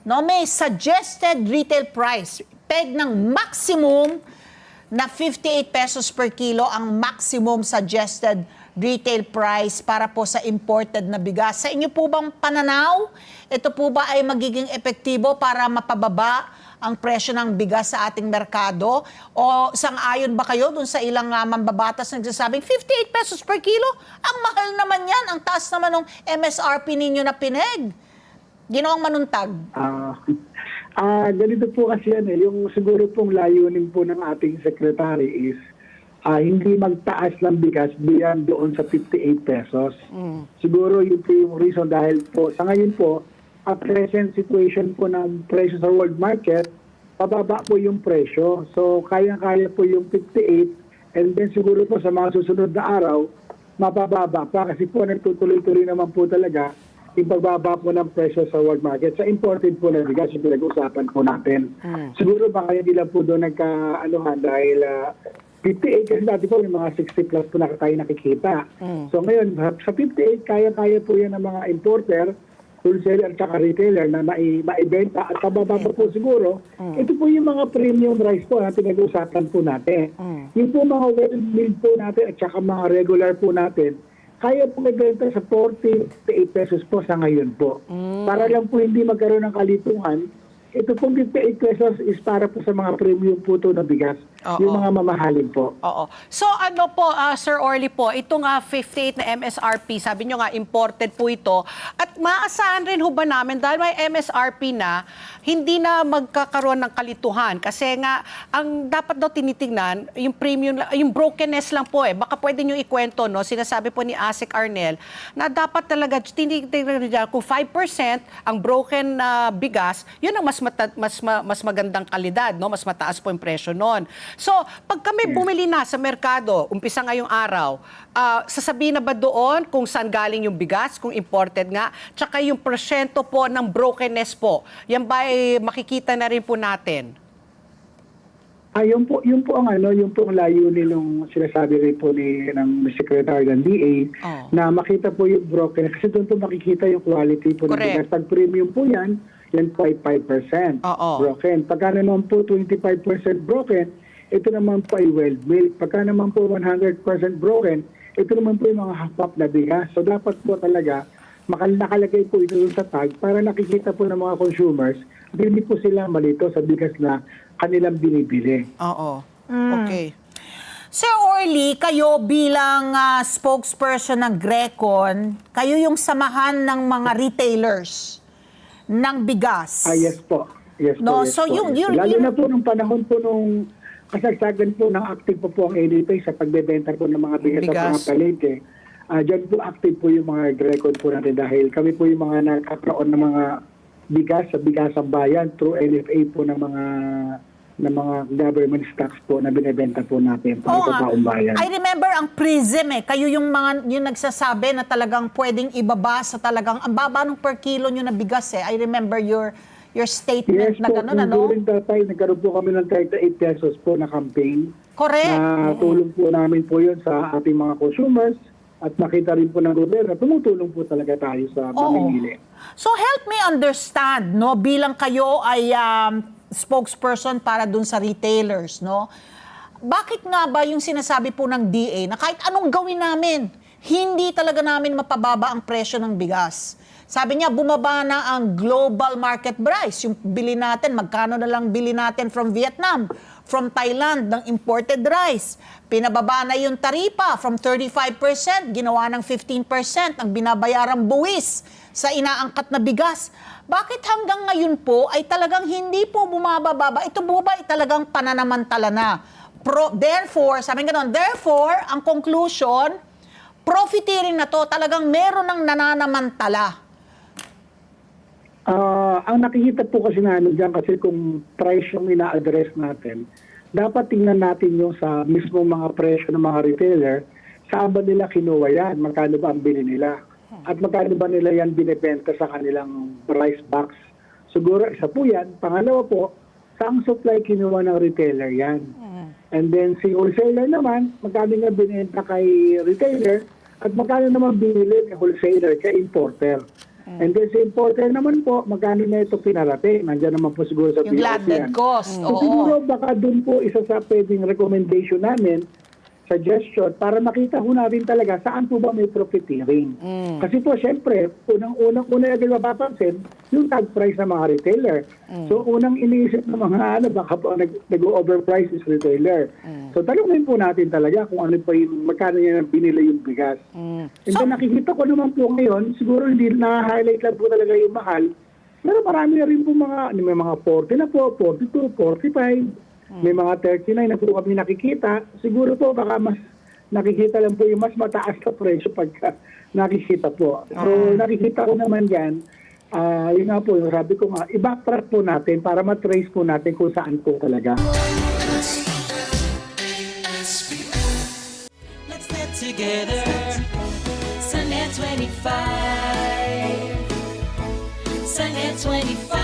no, may suggested retail price, peg ng maximum na 58 pesos per kilo ang maximum suggested retail price para po sa imported na bigas. Sa inyo po bang pananaw, ito po ba ay magiging epektibo para mapababa ang presyo ng bigas sa ating merkado? O sang-ayon ba kayo dun sa ilang mambabatas na nagsasabing 58 pesos per kilo? Ang mahal naman yan, ang taas naman ng MSRP ninyo na pineg. Ginoong Manuntag. Ganito po kasi yan yung siguro pong layunin po ng ating secretary is hindi magtaas ng bigas beyond doon sa 58 pesos. Siguro yun po yung reason dahil po sa ngayon po, at present situation po ng presyo sa world market, pababa po yung presyo. So kaya-kaya po yung 58 and then siguro po sa mga susunod na araw, mapababa pa kasi po nagtutuloy-tuloy naman po talaga yung pagbaba po ng presyo sa world market. Sa imported po na bigas, yung pinag-usapan po natin. Siguro baka hindi lang po doon nagka-anuhan dahil 58 kasi dati po yung mga 60 plus po na tayo nakikita. So ngayon, sa 58, kaya-kaya po yan ng mga importer, wholesaler at saka retailer na maibenta at pababa pa po siguro. Ito po yung mga premium rice po na pinag-usapan po natin. Yung po mga well-milled po natin at saka mga regular po natin, kaya po ibenta sa 48 pesos po sa ngayon po. Para lang po hindi magkaroon ng kalitungan, ito pong 58 pesos is para po sa mga premium po ito na bigas. Yung mga mamahalin po. Oo. So ano po, Sir Orly po, itong 58 na MSRP, sabi nyo nga imported po ito, at maasahan rin ho ba namin dahil may MSRP na, hindi na magkakaroon ng kalituhan kasi nga ang dapat daw tinitingnan yung premium, yung brokenness lang po baka pwede nyo ikwento, no? Sinasabi po ni Asik Arnel na dapat talaga tinitingnan nyo kung 5% ang broken na bigas, yun ang mas magandang kalidad, no? Mas mataas po yung presyo noon. So, pag kami bumili na sa merkado, umpisa ngayong araw, sasabihin na ba doon kung saan galing yung bigas, kung imported nga, tsaka yung porsyento po ng brokenness po, yan ba makikita na rin po natin? Yun po ang yung po ang layunin nung sinasabi rin po ng Secretary ng DA na makita po yung broken kasi doon po makikita yung quality po ng bigas. Pag premium po yan po ay 5% broken. Pagka naman po 25% broken, ito naman po ay well-milled. Pagka naman po 100% broken, ito naman po yung mga half-up na bigas. So dapat po talaga nakalagay po ito sa tag para nakikita po ng mga consumers, hindi po sila malito sa bigas na kanilang binibili. Okay. Sir Orly, kayo bilang spokesperson ng Grecon, kayo yung samahan ng mga retailers ng bigas. Yes po. Yes po. No, yes so po, yung lalo na po nung panahon po nung kasagsagan po ng active po ang NFA sa pagbebenta po ng mga bigas sa mga palengke. Diyan po active po yung mga Grecon po natin dahil kami po yung mga nakakaroon ng mga bigas sa bigasang bayan through NFA po ng mga government stocks po na binebenta po natin para sa taong bayan. I remember ang PRISM kayo yung nagsasabi na talagang pwedeng ibaba sa talagang ang baba ng per kilo nyo na bigas I remember your statement na gano'n, ano? During that time, nagkaroon po kami ng 38 pesos po na campaign. Correct. Na tulong po namin po yun sa ating mga consumers at nakita rin po ng gobyerno, tumutulong po talaga tayo sa mamimili. So help me understand, no, bilang kayo ay spokesperson para dun sa retailers, no? Bakit nga ba yung sinasabi po ng DA na kahit anong gawin namin, hindi talaga namin mapababa ang presyo ng bigas? Sabi niya, bumaba na ang global market price. Yung bili natin, magkano na lang bili natin from Vietnam, from Thailand, ng imported rice. Pinababa na yung taripa from 35%, ginawa ng 15% ang binabayarang buwis sa inaangkat na bigas. Bakit hanggang ngayon po ay talagang hindi po bumababa? Ito po ba ay talagang pananamantala na? Therefore, sabi nga doon, therefore, ang conclusion, profiteering na to, talagang meron ng nananamantala. Ang nakikita po kasi namin dyan kasi kung price yung ina-address natin, dapat tingnan natin yung sa mismo mga presyo ng mga retailer, saan ba nila kinuha yan, magkano ba ang bili nila, at magkano ba nila yan binibenta sa kanilang price box. Siguro isa po yan. Pangalawa po, saang supply kinuha ng retailer yan. And then si wholesaler naman, magkano nga binenta kay retailer, at magkano naman binili ng wholesaler kay importer. And then sa importer naman po, magkano na ito pinarating? Nandiyan naman po siguro sa Yung POC landed yan. cost. So siguro baka doon po isa sa pwedeng recommendation namin, suggestion, para makita ho natin talaga saan po ba may profiteering. Kasi po, syempre, unang agad mapapansin, yung tag price ng mga retailer. So, unang iniisip ng mga baka po nag-overprice is retailer. So, talungin po natin talaga kung ano pa yung, magkano niya pinili yung bigas. And then, nakikita ko naman po ngayon, siguro hindi na-highlight lang po talaga yung mahal, pero marami na rin po may mga 40 na po, 42, 45, may mga 39 na po kami nakikita. Siguro po baka mas nakikita lang po yung mas mataas na presyo pagka nakikita po. So nakikita ko naman yan, yun nga po, yung sabi ko nga, i-backtrack po natin para matrace po natin kung saan po talaga. Let's get together. Sunnet 25. Sunnet 25.